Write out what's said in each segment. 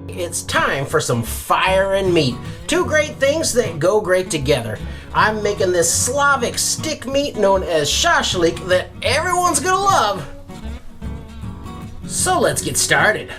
It's time for some fire and meat. Two great things that go great together. I'm making this Slavic stick meat known as Shashlik that everyone's gonna love. So let's get started.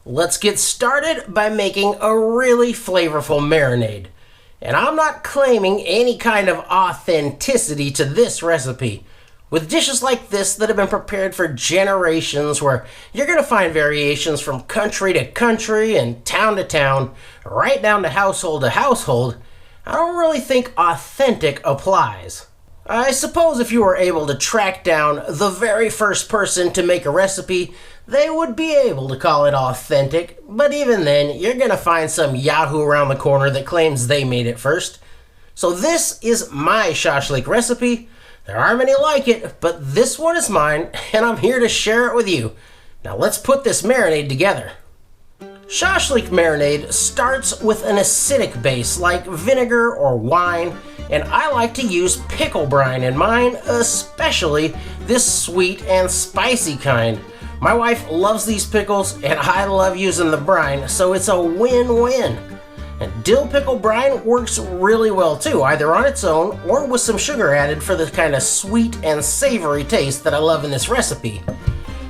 Let's get started by making a really flavorful marinade. And I'm not claiming any kind of authenticity to this recipe. With dishes like this that have been prepared for generations, where you're going to find variations from country to country and town to town, right down to household, I don't really think authentic applies. I suppose if you were able to track down the very first person to make a recipe, they would be able to call it authentic, but even then, you're gonna find some yahoo around the corner that claims they made it first. So this is my Shashlik recipe. There aren't many like it, but this one is mine, and I'm here to share it with you. Now let's put this marinade together. Shashlik marinade starts with an acidic base like vinegar or wine, and I like to use pickle brine in mine, especially this sweet and spicy kind. My wife loves these pickles, and I love using the brine, so it's a win-win. And dill pickle brine works really well too, either on its own or with some sugar added for the kind of sweet and savory taste that I love in this recipe.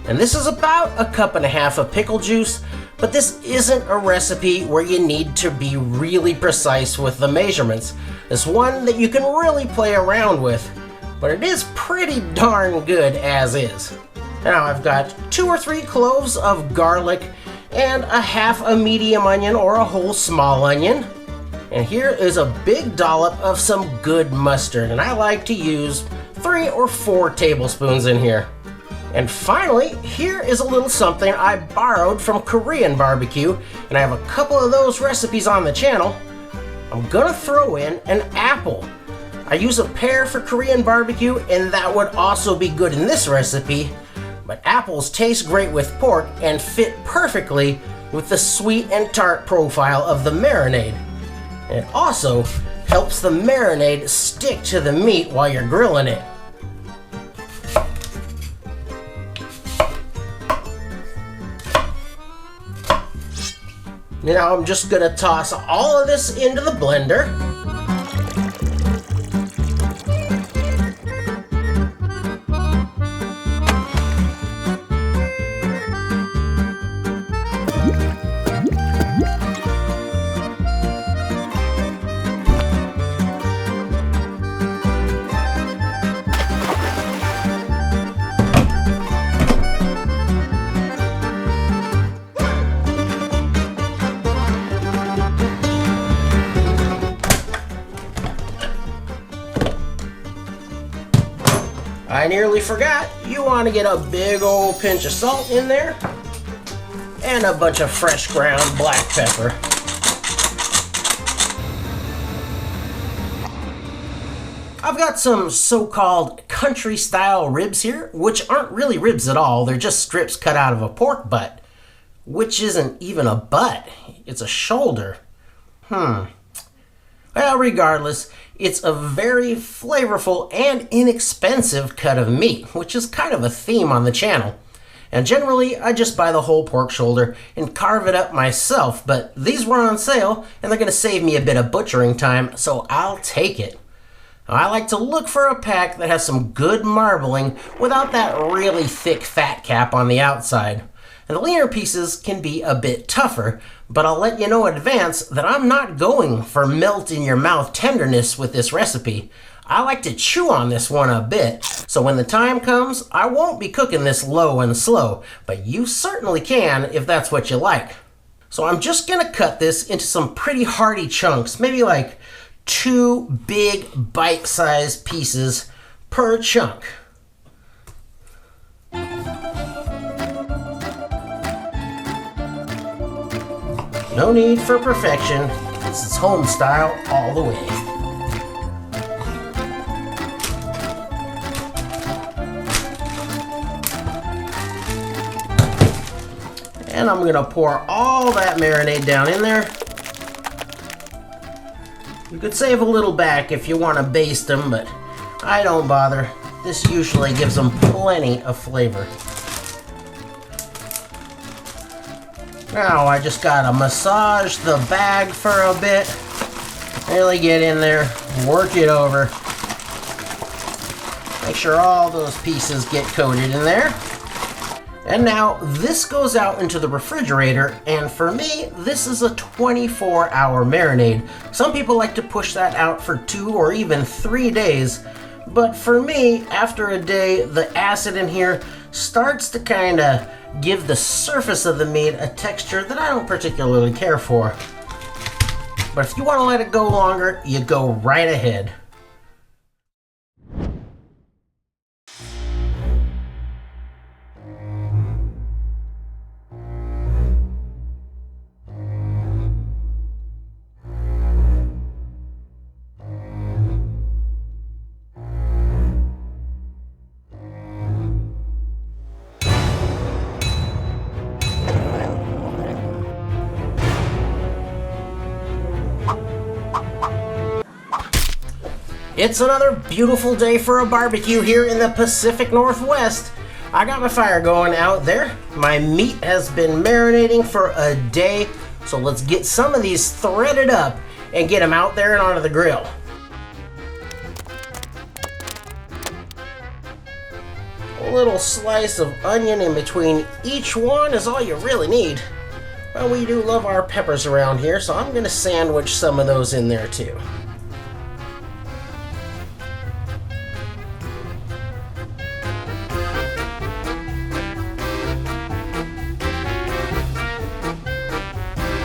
And this is about 1.5 cups of pickle juice, but this isn't a recipe where you need to be really precise with the measurements. It's one that you can really play around with, but it is pretty darn good as is. Now I've got 2 or 3 cloves of garlic and 1/2 medium onion or a whole small onion. And here is a big dollop of some good mustard, and I like to use 3 or 4 tablespoons in here. And finally, here is a little something I borrowed from Korean barbecue, and I have a couple of those recipes on the channel. I'm gonna throw in an apple. I use a pear for Korean barbecue, and that would also be good in this recipe. But apples taste great with pork and fit perfectly with the sweet and tart profile of the marinade. And it also helps the marinade stick to the meat while you're grilling it. Now I'm just gonna toss all of this into the blender. I nearly forgot, you want to get a big old pinch of salt in there and a bunch of fresh ground black pepper. I've got some so-called country style ribs here, which aren't really ribs at all. They're just strips cut out of a pork butt, which isn't even a butt. It's a shoulder. Well, regardless, it's a very flavorful and inexpensive cut of meat, which is kind of a theme on the channel. And generally, I just buy the whole pork shoulder and carve it up myself, but these were on sale and they're going to save me a bit of butchering time, so I'll take it. Now, I like to look for a pack that has some good marbling without that really thick fat cap on the outside. And the leaner pieces can be a bit tougher, but I'll let you know in advance that I'm not going for melt-in-your-mouth tenderness with this recipe. I like to chew on this one a bit, so when the time comes, I won't be cooking this low and slow, but you certainly can if that's what you like. So I'm just gonna cut this into some pretty hearty chunks, maybe like 2 big bite-sized pieces per chunk. No need for perfection. This is home style all the way. And I'm gonna pour all that marinade down in there. You could save a little back if you want to baste them, but I don't bother. This usually gives them plenty of flavor. Now I just gotta massage the bag for a bit. Really get in there, work it over. Make sure all those pieces get coated in there. And now this goes out into the refrigerator, and for me, this is a 24-hour marinade. Some people like to push that out for 2 or even 3 days, but for me, after a day, the acid in here starts to kind of give the surface of the meat a texture that I don't particularly care for. But if you want to let it go longer, you go right ahead. It's another beautiful day for a barbecue here in the Pacific Northwest. I got my fire going out there. My meat has been marinating for a day, so let's get some of these threaded up and get them out there and onto the grill. A little slice of onion in between each one is all you really need. Well, we do love our peppers around here, so I'm going to sandwich some of those in there too.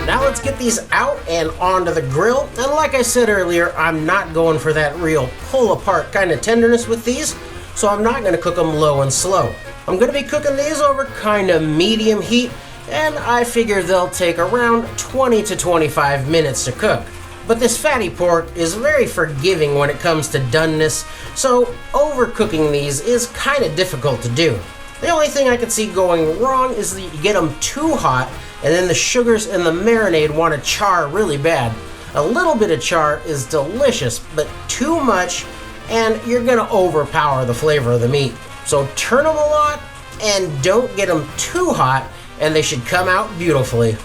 Now let's get these out and onto the grill. And like I said earlier, I'm not going for that real pull apart kind of tenderness with these, so I'm not going to cook them low and slow. I'm going to be cooking these over kind of medium heat, and I figure they'll take around 20 to 25 minutes to cook. But this fatty pork is very forgiving when it comes to doneness, so overcooking these is kind of difficult to do. The only thing I could see going wrong is that you get them too hot, and then the sugars in the marinade want to char really bad. A little bit of char is delicious, but too much, and you're going to overpower the flavor of the meat. So turn them a lot, and don't get them too hot, and they should come out beautifully.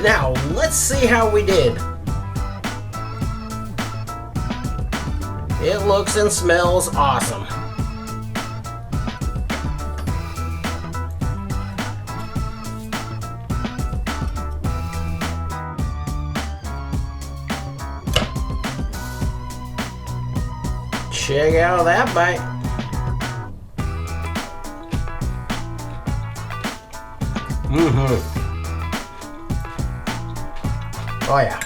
Now, let's see how we did. It looks and smells awesome. Check out that bite. Oh yeah.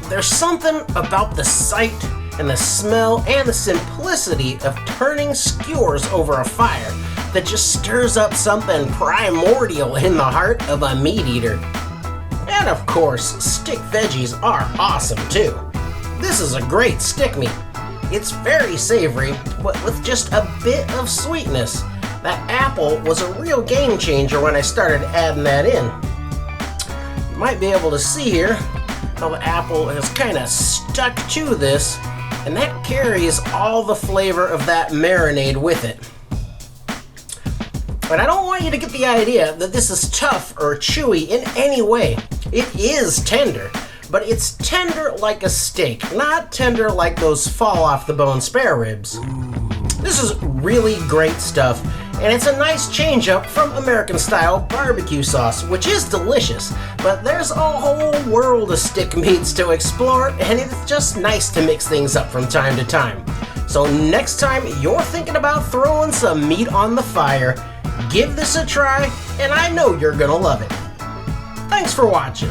There's something about the sight and the smell and the simplicity of turning skewers over a fire that just stirs up something primordial in the heart of a meat eater. And of course, stick veggies are awesome too. This is a great stick meat. It's very savory, but with just a bit of sweetness. That apple was a real game changer when I started adding that in. You might be able to see here how the apple has kind of stuck to this, and that carries all the flavor of that marinade with it. But I don't want you to get the idea that this is tough or chewy in any way. It is tender, but it's tender like a steak, not tender like those fall off the bone spare ribs. This is really great stuff, and it's a nice change up from American-style barbecue sauce, which is delicious, but there's a whole world of stick meats to explore, and it's just nice to mix things up from time to time. So next time you're thinking about throwing some meat on the fire, give this a try, and I know you're gonna love it. Thanks for watching.